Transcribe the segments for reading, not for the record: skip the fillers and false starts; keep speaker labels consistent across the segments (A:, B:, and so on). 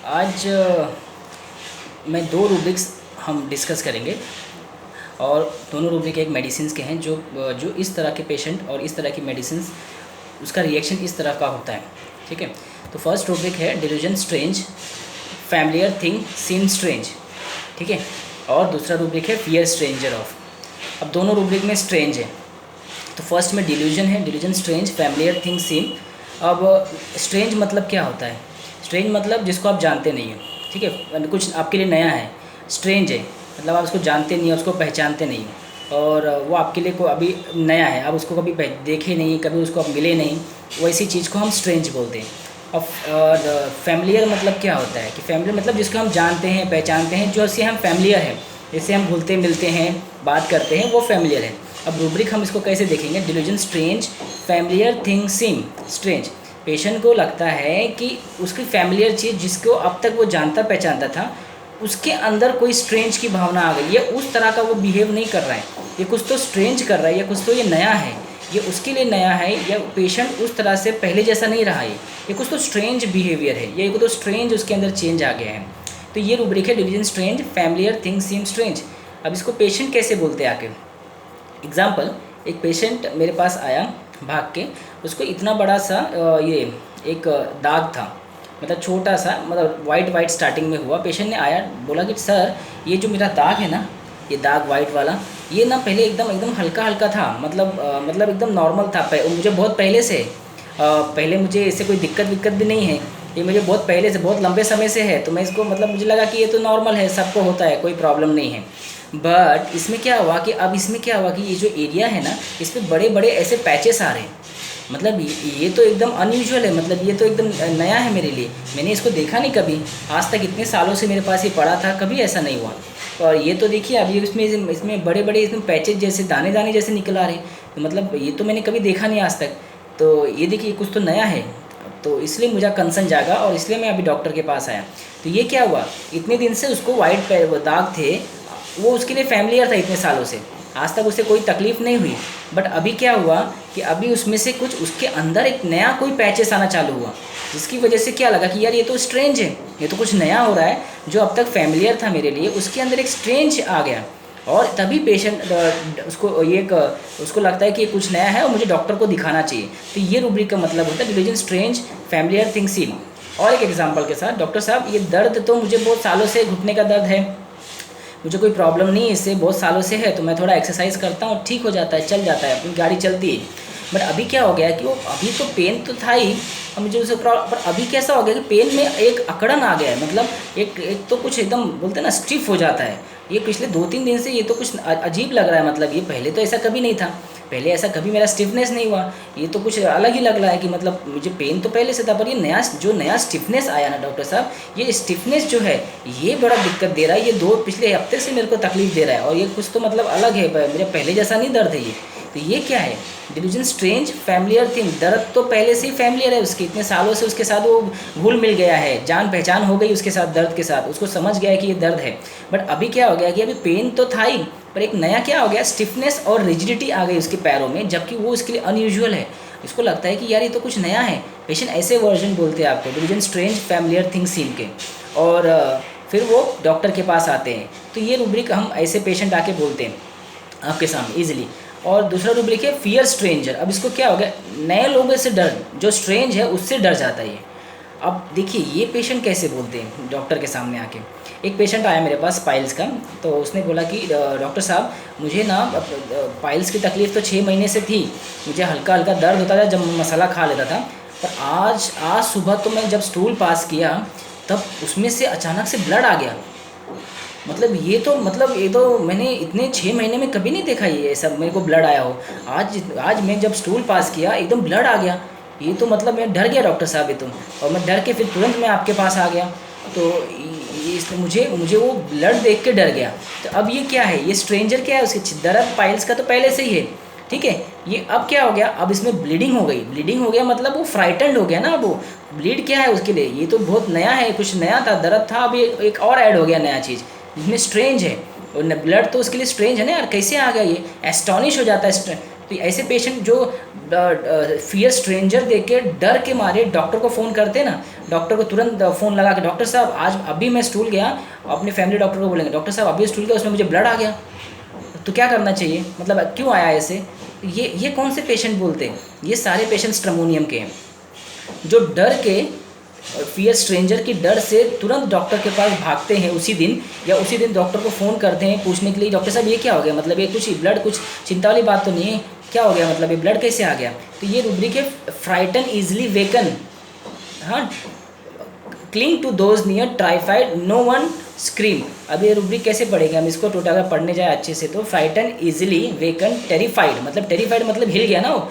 A: आज मैं दो रूब्रिक्स हम डिस्कस करेंगे और दोनों रूब्रिक एक मेडिसिन्स के हैं जो इस तरह के पेशेंट और इस तरह की मेडिसिन्स उसका रिएक्शन इस तरह का होता है। ठीक है, तो फर्स्ट रूब्रिक है डिल्यूजन स्ट्रेंज, फैमिलियर थिंग सीम स्ट्रेंज। ठीक है, और दूसरा रूब्रिक है फियर स्ट्रेंजर ऑफ। अब दोनों रूब्रिक में स्ट्रेंज है, तो फर्स्ट में डिल्यूजन है, डिल्यूजन स्ट्रेंज, फैमिलियर थिंग सीम। अब स्ट्रेंज मतलब क्या होता है? स्ट्रेंज मतलब जिसको आप जानते नहीं हो। ठीक है, कुछ आपके लिए नया है। स्ट्रेंज है मतलब आप उसको जानते नहीं हो, उसको पहचानते नहीं हो, और वो आपके लिए को अभी नया है, आप उसको कभी देखे नहीं, कभी उसको आप मिले नहीं, वैसी चीज़ को हम स्ट्रेंज बोलते हैं। अब फैमिलियर मतलब क्या होता है कि फैमिलियर मतलब जिसको हम जानते हैं, पहचानते हैं, जो से हम फैमिलियर है, जैसे हम घुलते मिलते हैं, बात करते हैं, वो फैमिलियर है। अब रूब्रिक हम इसको कैसे देखेंगे? डिल्यूजन स्ट्रेंज, फैमिलियर थिंग सीम स्ट्रेंज। पेशेंट को लगता है कि उसकी फैमिलियर चीज़ जिसको अब तक वो जानता पहचानता था, उसके अंदर कोई स्ट्रेंज की भावना आ गई, ये उस तरह का वो बिहेव नहीं कर रहा है, ये कुछ तो स्ट्रेंज कर रहा है, ये कुछ तो ये नया है, ये उसके लिए नया है, या पेशेंट उस तरह से पहले जैसा नहीं रहा है, ये कुछ तो स्ट्रेंज बिहेवियर है, ये कुछ तो स्ट्रेंज उसके अंदर चेंज आ गया है। तो ये रूब्रिक है डिल्यूजन स्ट्रेंज, फैमिलियर थिंग सीम स्ट्रेंज। अब इसको पेशेंट कैसे बोलते हैं आके? एग्जाम्पल, एक पेशेंट मेरे पास आया भाग के, उसको इतना बड़ा सा ये एक दाग था, मतलब छोटा सा, मतलब वाइट स्टार्टिंग में हुआ। पेशेंट ने आया, बोला कि सर ये जो मेरा दाग है ना, ये दाग वाइट वाला, ये ना पहले एकदम एकदम हल्का हल्का था, मतलब एकदम नॉर्मल था, मुझे बहुत पहले से पहले मुझे इससे कोई दिक्कत भी नहीं है, ये मुझे बहुत पहले से, बहुत लंबे समय से है, तो मैं इसको मतलब मुझे लगा कि ये तो नॉर्मल है, सबको होता है, कोई प्रॉब्लम नहीं है। बट इसमें क्या हुआ कि अब इसमें क्या हुआ कि ये जो एरिया है ना, इस पर बड़े बड़े ऐसे पैचेस आ रहे हैं, मतलब ये तो एकदम अनयूजुअल है, मतलब ये तो एकदम नया है मेरे लिए, मैंने इसको देखा नहीं कभी, आज तक इतने सालों से मेरे पास ये पड़ा था, कभी ऐसा नहीं हुआ। और ये तो देखिए अभी इसमें बड़े बड़े इसमें पैचेज जैसे दाने दाने जैसे निकल आ रहे हैं, तो मतलब ये तो मैंने कभी देखा नहीं आज तक, तो ये देखिए कुछ तो नया है। तो इसलिए मुझे कंसर्न जागा और इसलिए मैं अभी डॉक्टर के पास आया। तो ये क्या हुआ, इतने दिन से उसको वाइट दाग थे, वो उसके लिए फैमिलियर था, इतने सालों से आज तक उसे कोई तकलीफ़ नहीं हुई। बट अभी क्या हुआ कि अभी उसमें से कुछ उसके अंदर एक नया कोई पैचेस आना चालू हुआ, जिसकी वजह से क्या लगा कि यार ये तो स्ट्रेंज है, ये तो कुछ नया हो रहा है, जो अब तक फैमिलियर था मेरे लिए उसके अंदर एक स्ट्रेंज आ गया। और तभी पेशेंट उसको लगता है कि ये कुछ नया है और मुझे डॉक्टर को दिखाना चाहिए। तो ये रूब्रिक का मतलब होता है डिल्यूजन स्ट्रेंज, फैमिलियर थिंग सीम। और एक एग्जांपल के साथ, डॉक्टर साहब ये दर्द तो मुझे बहुत सालों से घुटने का दर्द है, मुझे कोई प्रॉब्लम नहीं है, इससे बहुत सालों से है, तो मैं थोड़ा एक्सरसाइज करता हूँ, ठीक हो जाता है, चल जाता है, अपनी गाड़ी चलती है। बट अभी क्या हो गया कि वो अभी तो पेन तो था ही, अब मुझे उसे पर अभी कैसा हो गया कि पेन में एक अकड़न आ गया है, मतलब एक तो कुछ एकदम बोलते हैं ना स्टिफ हो जाता है। ये पिछले 2-3 दिन से ये तो कुछ अजीब लग रहा है, मतलब ये पहले तो ऐसा कभी नहीं था, पहले ऐसा कभी मेरा स्टिफनेस नहीं हुआ, ये तो कुछ अलग ही लग रहा है कि मतलब मुझे पेन तो पहले से था, पर ये नया स्टिफनेस आया ना डॉक्टर साहब, ये स्टिफनेस जो है ये बड़ा दिक्कत दे रहा है, ये पिछले हफ्ते से मेरे को तकलीफ दे रहा है, और ये कुछ तो मतलब अलग है, मेरे पहले जैसा नहीं दर्द है ये। तो ये क्या है? Delusion strange, familiar thing. दर्द तो पहले से ही फैमिलियर है उसके, इतने सालों से उसके साथ वो घुल मिल गया है, जान पहचान हो गई उसके साथ, दर्द के साथ उसको समझ गया है कि ये दर्द है। बट अभी क्या हो गया कि अभी पेन तो था ही, पर एक नया क्या हो गया, स्टिफनेस और रिजिडिटी आ गई उसके पैरों में, जबकि वो उसके लिए अनयूजुअल है। इसको लगता है कि यार ये तो कुछ नया है। पेशेंट ऐसे वर्जन बोलते हैं आपको, डिल्यूजन स्ट्रेंज, फैमिलियर थिंग सीम के, और फिर वो डॉक्टर के पास आते हैं। तो ये रूब्रिक हम ऐसे पेशेंट आके बोलते हैं आपके सामने ईजिली। और दूसरा रूब्रिक है फियर स्ट्रेंजर। अब इसको क्या हो गया, नए लोगों से डर, जो स्ट्रेंज है उससे डर जाता है ये। अब देखिए ये पेशेंट कैसे बोलते हैं डॉक्टर के सामने आके। एक पेशेंट आया मेरे पास पाइल्स का, तो उसने बोला कि डॉक्टर साहब मुझे ना पाइल्स की तकलीफ़ तो 6 महीने से थी, मुझे हल्का हल्का दर्द होता था जब मसाला खा लेता था, पर आज सुबह तो मैं जब स्टूल पास किया तब उसमें से अचानक से ब्लड आ गया। मतलब ये तो मैंने इतने 6 महीने में कभी नहीं देखा ये सब, मेरे को ब्लड आया हो। आज मैं जब स्टूल पास किया एकदम ब्लड आ गया, ये तो मतलब मैं डर गया डॉक्टर साहब ये तो, और मैं डर के फिर तुरंत मैं आपके पास आ गया। तो इसने मुझे वो ब्लड देख के डर गया। तो अब ये क्या है, ये स्ट्रेंजर क्या है, उसके दर्द पाइल्स का तो पहले से ही है, ठीक है। ये अब क्या हो गया, अब इसमें ब्लीडिंग हो गई, ब्लीडिंग हो गया मतलब वो फ्राइटेंड हो गया ना, वो ब्लीड क्या है उसके लिए, ये तो बहुत नया है, कुछ नया था, दर्द था, अभी एक और ऐड हो गया नया चीज़ जिसमें स्ट्रेंज है, और ब्लड तो उसके लिए स्ट्रेंज है ना यार, कैसे आ गया ये, एस्टॉनिश हो जाता है तो ऐसे पेशेंट जो फियर स्ट्रेंजर देख के डर के मारे डॉक्टर को फ़ोन करते हैं ना, डॉक्टर को तुरंत फ़ोन लगा के, डॉक्टर साहब आज अभी मैं स्टूल गया, अपने फैमिली डॉक्टर को बोलेंगे डॉक्टर साहब अभी स्टूल गया, उसमें मुझे ब्लड आ गया, तो क्या करना चाहिए, मतलब क्यों आया ऐसे। ये कौन से पेशेंट बोलते हैं, ये सारे पेशेंट स्ट्रमोनियम के हैं, जो डर के फियर स्ट्रेंजर की डर से तुरंत डॉक्टर के पास भागते हैं उसी दिन, या उसी दिन डॉक्टर को फ़ोन करते हैं पूछने के लिए डॉक्टर साहब ये क्या हो गया, मतलब ये कुछ ब्लड, कुछ चिंता वाली बात तो नहीं है, क्या हो गया, मतलब ये ब्लड कैसे आ गया। तो ये रूब्रिक है फ्राइटन ईजिली वेकन, हाँ, cling to those near terrified no one scream. अब ये रूब्रिक कैसे पढ़ेंगे हम इसको, टोटल अगर पढ़ने जाए अच्छे से तो फ्राइटन इजिली वेकन टेरिफाइड, मतलब टेरिफाइड मतलब हिल गया ना वो,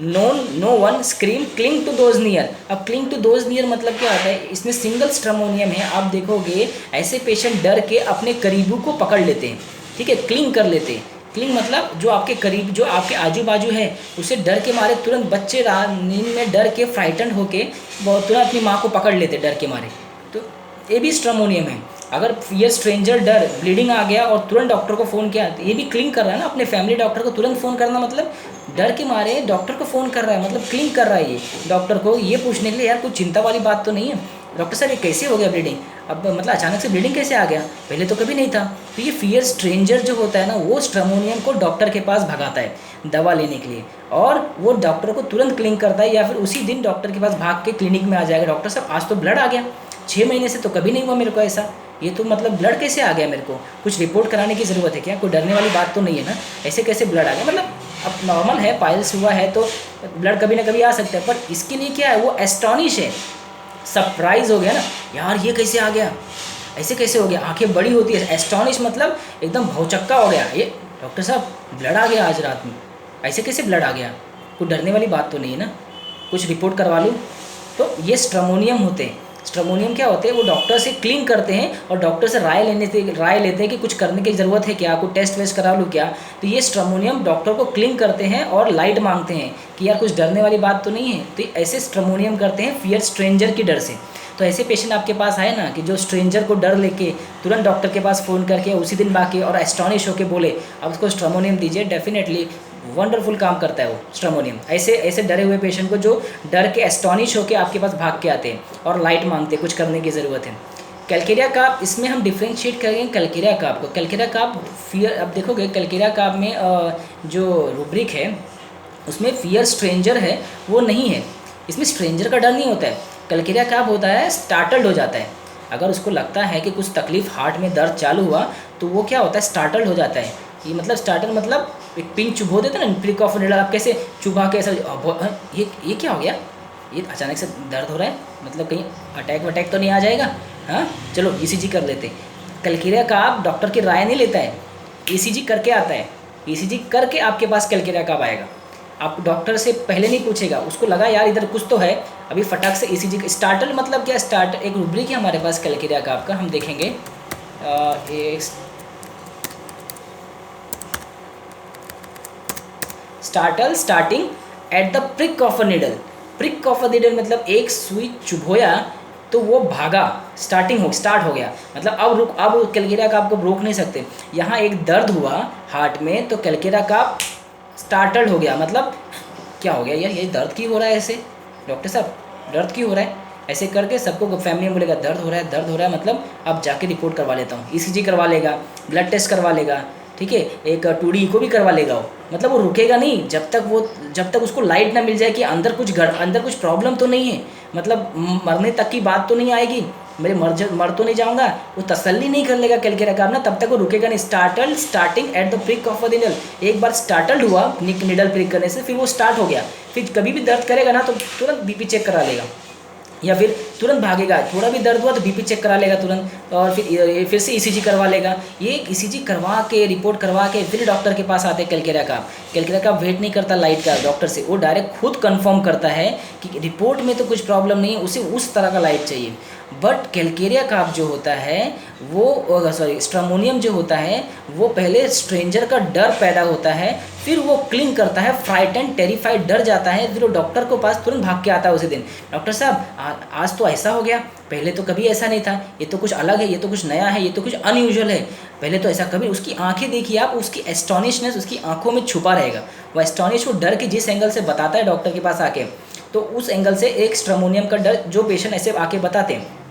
A: no one scream cling to those near. अब क्लिंग टू दोज नियर मतलब क्या होता है, इसमें सिंगल स्ट्रमोनियम है, आप देखोगे ऐसे पेशेंट डर के अपने करीबों को पकड़ लेते हैं, ठीक है, क्लिंग कर लेते हैं। क्लिंग मतलब जो आपके करीब, जो आपके आजू बाजू है, उसे डर के मारे तुरंत बच्चे नींद में डर के फ्राइटन होके बहुत तुरंत अपनी माँ को पकड़ लेते डर के मारे, तो ये भी स्ट्रमोनियम है। अगर ये स्ट्रेंजर डर ब्लीडिंग आ गया और तुरंत डॉक्टर को फ़ोन किया, तो ये भी क्लिंग कर रहा है ना, अपने फैमिली डॉक्टर को तुरंत फ़ोन करना मतलब डर के मारे डॉक्टर को फ़ोन कर रहा है, मतलब क्लिंग कर रहा है ये डॉक्टर को, ये पूछने के लिए यार कुछ चिंता वाली बात तो नहीं है, डॉक्टर साहब ये कैसे हो गया ब्लीडिंग, अब मतलब अचानक से ब्लीडिंग कैसे आ गया, पहले तो कभी नहीं था। तो ये फियर स्ट्रेंजर जो होता है ना, वो स्ट्रमोनियम को डॉक्टर के पास भगाता है दवा लेने के लिए, और वो डॉक्टर को तुरंत क्लिंग करता है, या फिर उसी दिन डॉक्टर के पास भाग के क्लिनिक में आ जाएगा, डॉक्टर साहब आज तो ब्लड आ गया, 6 महीने से तो कभी नहीं हुआ मेरे को ऐसा, ये तो मतलब ब्लड कैसे आ गया, मेरे को कुछ रिपोर्ट कराने की ज़रूरत है क्या, कोई डरने वाली बात तो नहीं है ना, ऐसे कैसे ब्लड आ गया, मतलब अब नॉर्मल है, पाइल्स हुआ है तो ब्लड कभी ना कभी आ सकता है, पर इसके लिए क्या है, वो एस्टॉनिश है, सरप्राइज हो गया ना, यार ये कैसे आ गया, ऐसे कैसे हो गया, आंखें बड़ी होती है, एस्टॉनिश मतलब एकदम भौचक्का हो गया, ये डॉक्टर साहब ब्लड आ गया आज रात में, ऐसे कैसे ब्लड आ गया, कोई डरने वाली बात तो नहीं है ना, कुछ रिपोर्ट करवा लूँ। तो ये स्ट्रमोनियम होते हैं। स्ट्रमोनियम क्या होते हैं, वो डॉक्टर से क्लिंग करते हैं और डॉक्टर से राय लेते हैं कि कुछ करने की ज़रूरत है क्या, कुछ टेस्ट वेस्ट करा लूँ क्या। तो ये स्ट्रमोनियम डॉक्टर को क्लिंग करते हैं और लाइट मांगते हैं कि यार कुछ डरने वाली बात तो नहीं है। तो ऐसे स्ट्रमोनियम करते हैं फियर स्ट्रेंजर की डर से। तो ऐसे पेशेंट आपके पास आए ना कि जो स्ट्रेंजर को डर लेके तुरंत डॉक्टर के पास फ़ोन करके उसी दिन बाकी और एस्टॉनिश होके बोले अब उसको स्ट्रमोनियम दीजिए, डेफिनेटली वंडरफुल काम करता है वो स्ट्रमोनियम। ऐसे डरे हुए पेशेंट को जो डर के एस्टॉनिश होके आपके पास भाग के आते हैं और लाइट मांगते हैं, कुछ करने की ज़रूरत है। कैलकेरिया काप, इसमें हम डिफ्रेंशिएट करेंगे कैलकेरिया काप को। कैलकेरिया काप फियर, अब देखोगे कैलकेरिया काप में जो रूब्रिक है उसमें फियर स्ट्रेंजर है वो नहीं है, इसमें स्ट्रेंजर का डर नहीं होता है। कैलकेरिया काप होता है स्टार्टल्ड हो जाता है, अगर उसको लगता है कि कुछ तकलीफ हार्ट में दर्द चालू हुआ तो वो क्या होता है स्टार्टल्ड हो जाता है। ये मतलब स्टार्टल मतलब एक पिन चुभो देते ना, प्रिक ऑफ नीडल आप कैसे चुभा के ऐसा ये क्या हो गया, ये अचानक से दर्द हो रहा है, मतलब कहीं अटैक वटैक तो नहीं आ जाएगा। हाँ चलो ईसीजी कर लेते। कैलकेरिया काप डॉक्टर की राय नहीं लेता है, ईसीजी करके आता है, ईसीजी करके आपके पास कैलकेरिया काप आएगा। आप डॉक्टर से पहले नहीं पूछेगा, उसको लगा यार इधर कुछ तो है, अभी फटाक से ईसीजी। स्टार्टल मतलब क्या, स्टार्ट एक रूब्रिक है हमारे पास कैलकेरिया काप का, हम देखेंगे startle starting at the prick of a needle. Prick of a needle मतलब एक सुई चुभोया तो वो भागा, स्टार्ट हो गया, मतलब अब कैलकेरिया काप को रोक नहीं सकते। यहाँ एक दर्द हुआ हार्ट में तो कैलकेरिया काप स्टार्टल्ड हो गया, मतलब क्या हो गया यार, ये दर्द क्यों हो रहा है ऐसे, डॉक्टर साहब दर्द क्यों हो रहा है, ऐसे करके सबको फैमिली में बोलेगा दर्द हो रहा है, मतलब अब जाके रिपोर्ट करवा लेता हूँ। ईसीजी करवा लेगा, ब्लड टेस्ट करवा लेगा, ठीक है, एक 2D को भी करवा लेगा वो, मतलब वो रुकेगा नहीं जब तक उसको लाइट ना मिल जाए कि अंदर कुछ प्रॉब्लम तो नहीं है, मतलब मरने तक की बात तो नहीं आएगी, मेरे मर तो नहीं जाऊंगा, वो तसल्ली नहीं कर लेगा कैलकेरिया काप ना, तब तक वो रुकेगा नहीं। Starting at the prick of a needle, एक बार स्टार्टल्ड हुआ नीडल प्रिक करने से, फिर वो स्टार्ट हो गया, फिर कभी भी दर्द करेगा ना तो तुरंत बीपी चेक करा लेगा, या फिर तुरंत भागेगा, थोड़ा भी दर्द हुआ तो बीपी चेक करा लेगा तुरंत, और फिर से ईसीजी करवा लेगा। ये ईसीजी करवा के रिपोर्ट करवा के फिर डॉक्टर के पास आते हैं कैलकेरिया काप वेट नहीं करता लाइट का डॉक्टर से, वो डायरेक्ट खुद कंफर्म करता है कि रिपोर्ट में तो कुछ प्रॉब्लम नहीं है, उसे उस तरह का लाइट चाहिए। बट कैलकेरिया कार्प जो होता है वो स्ट्रामोनियम जो होता है वो पहले स्ट्रेंजर का डर पैदा होता है, फिर वो क्लिंग करता है, फ्राइटेंड टेरिफाइड डर जाता है, फिर वो डॉक्टर को पास तुरंत भाग के आता है उसी दिन, डॉक्टर साहब आज तो ऐसा हो गया, पहले तो कभी ऐसा नहीं था, ये तो कुछ अलग है, ये तो कुछ नया है, ये तो कुछ अनयूजुअल है, पहले तो ऐसा कभी। उसकी आंखें देखिए आप, उसकी एस्टॉनिशनेस उसकी आंखों में छुपा रहेगा, वो एस्टॉनिश, वो डर के जिस एंगल से बताता है डॉक्टर के पास आके, तो उस एंगल से एक स्ट्रामोनियम का डर जो पेशेंट ऐसे आके बताते हैं।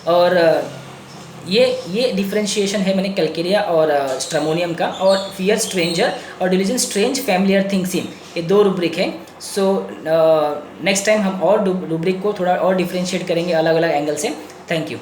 A: और ये डिफ्रेंशिएशन है मैंने कैलकेरिया और स्ट्रामोनियम का, और फियर स्ट्रेंजर और delusion strange familiar things in, ये 2 रूब्रिक है। सो नेक्स्ट टाइम हम और रूब्रिक को थोड़ा और डिफ्रेंशिएट करेंगे अलग अलग एंगल से। Thank you.